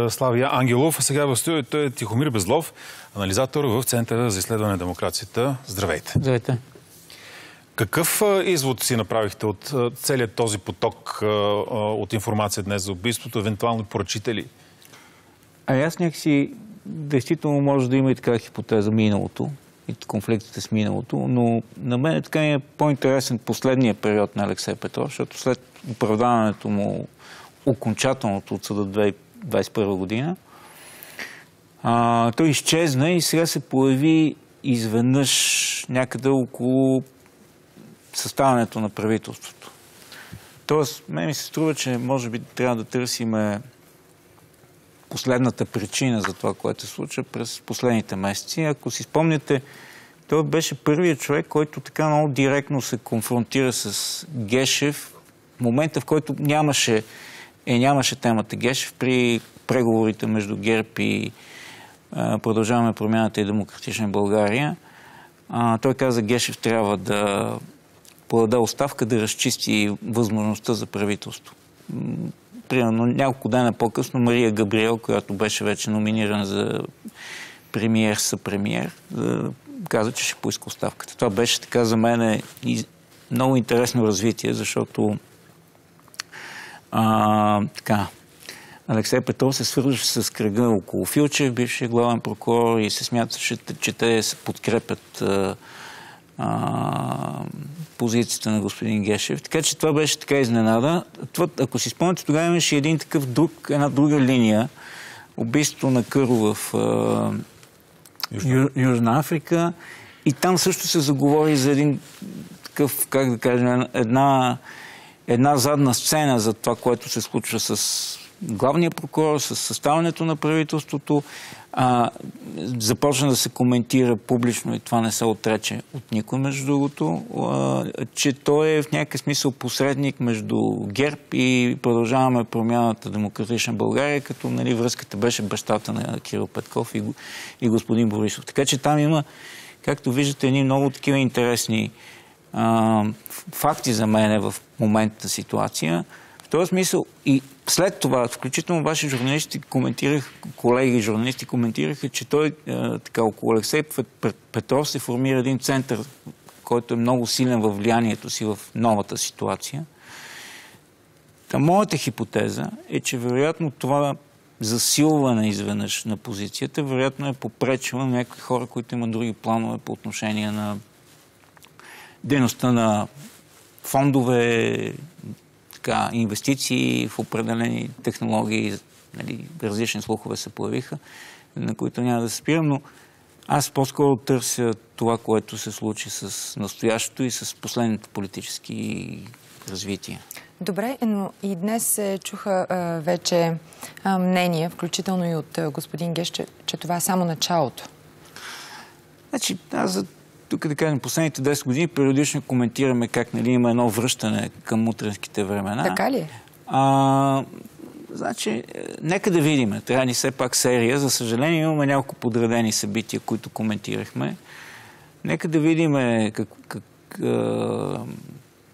Славия Ангелов, а сега в студиото е Тихомир Безлов, анализатор в Центъра за изследване на демокрацията. Здравейте! Здравейте! Какъв извод си направихте от целият този поток от информация днес за убийството, евентуално поръчители? Аз някакси действително може да има и така хипотеза миналото и конфликтите с миналото, но на мен така е по-интересен последния период на Алексей Петров, защото след оправдаването му окончателното от съда 2021 година, той изчезна и сега се появи изведнъж някъде около съставянето на правителството. Тоест, мен ми се струва, че може би трябва да търсиме последната причина за това, което се случва през последните месеци. Ако си спомняте, той беше първият човек, който така много директно се конфронтира с Гешев в момента, в който нямаше темата Гешев при преговорите между ГЕРБ и Продължаваме промяната и Демократична България. Той каза, Гешев трябва да подаде оставка, да разчисти възможността за правителство. Примерно няколко дена по-късно Мария Габриел, която беше вече номинирана за премиер-съпремиер, каза, че ще поиска оставката. Това беше така за мен много интересно развитие, защото Алексей Петров се свързваше с кръга около Филчев, бившия главен прокурор, и се смяташе, че те се подкрепят позицията на господин Гешев. Така че това беше така изненада. Ако си спомняте, тогава имаше една друга линия. Убийството на Къро в Южна Африка. И там също се заговори за един такъв, как да кажем, една задна сцена за това, което се случва с главния прокурор, с съставянето на правителството. Започна да се коментира публично, и това не се отрече от никой, между другото, че той е в някакъв смисъл посредник между ГЕРБ и Продължаваме промяната Демократична България, като връзката беше бащата на Кирил Петков и господин Борисов. Така че там има, както виждате, едни много такива интересни факти за мен в моментната ситуация. В този смисъл и след това, включително ваши журналисти колеги журналисти коментираха, че той така около Алексей Петров се формира един център, който е много силен във влиянието си в новата ситуация. Моята хипотеза е, че вероятно това засилване изведнъж на позицията, вероятно е попречило на някакви хора, които имат други планове по отношение на дейността на фондове, инвестиции в определени технологии, различни слухове се появиха, на които няма да се спирам, но аз по-скоро търся това, което се случи с настоящето и с последните политически развития. Добре, но и днес се чуха вече мнения, включително и от господин Геш, че това е само началото. Значи, тук да кажем, последните 10 години периодично коментираме как има едно връщане към мутренските времена. Така ли е? Значи, нека да видим. Трябва ни все пак серия. За съжаление, имаме няколко подредени събития, които коментирахме. Нека да видим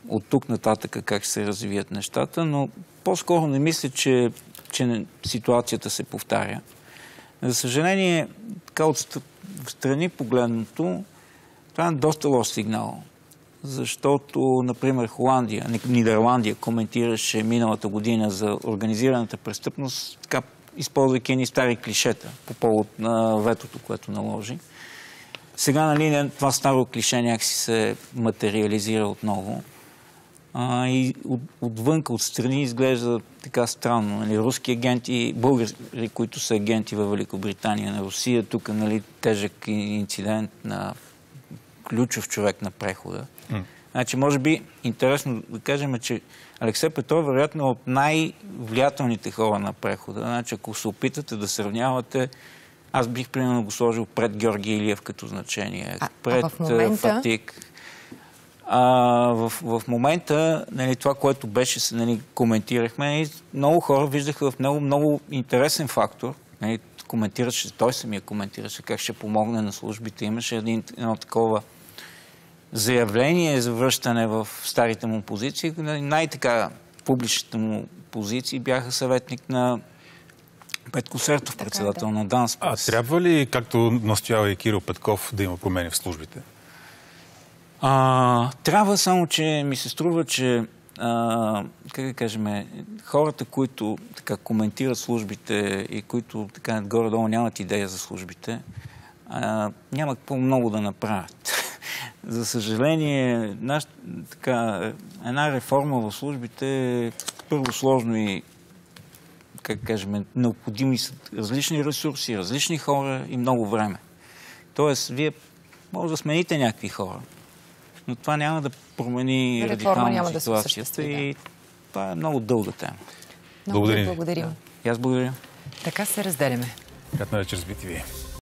от тук нататък как ще се развият нещата, но по-скоро не мисля, че ситуацията се повтаря. За съжаление, така от страни погледнато, това е доста лош сигнал, защото, например, Нидерландия коментираше миналата година за организираната престъпност, така, използвайки едни стари клишета по повод на ветото, което наложи. Сега, това старо клише някакси се материализира отново. И отвънка, отстрани изглежда така странно. Руски агенти, българи, които са агенти във Великобритания, на Русия, тук тежък инцидент на ключов човек на прехода. Значи, може би, интересно да кажем, че Алексей Петров вероятно е от най-влиятелните хора на прехода. Значи, ако се опитате да сравнявате, аз бих примерно го сложил пред Георги Илиев като значение. Пред Фатик. В момента, това, което беше, коментирахме, много хора виждаха в него много интересен фактор. Коментираше, той самия коментираше как ще помогне на службите. Имаше едно такова заявление за връщане в старите му позиции. Най-така публичните му позиции бяха съветник на Петко Сертов, председател на ДАНС. Трябва ли, както настоява и Кирил Петков, да има промени в службите? Трябва, само че ми се струва, че как да кажем, хората, които така коментират службите и които така горе-долу нямат идея за службите, няма какво много да направят. За съжаление, една реформа в службите е първо сложно и, как кажем, необходими са различни ресурси, различни хора и много време. Тоест, вие може да смените някакви хора, но това няма да промени радикално ситуацията и това е много дълга тема. Много благодарим. И аз благодаря. Така се разделяме. Приятна вечер с BTV.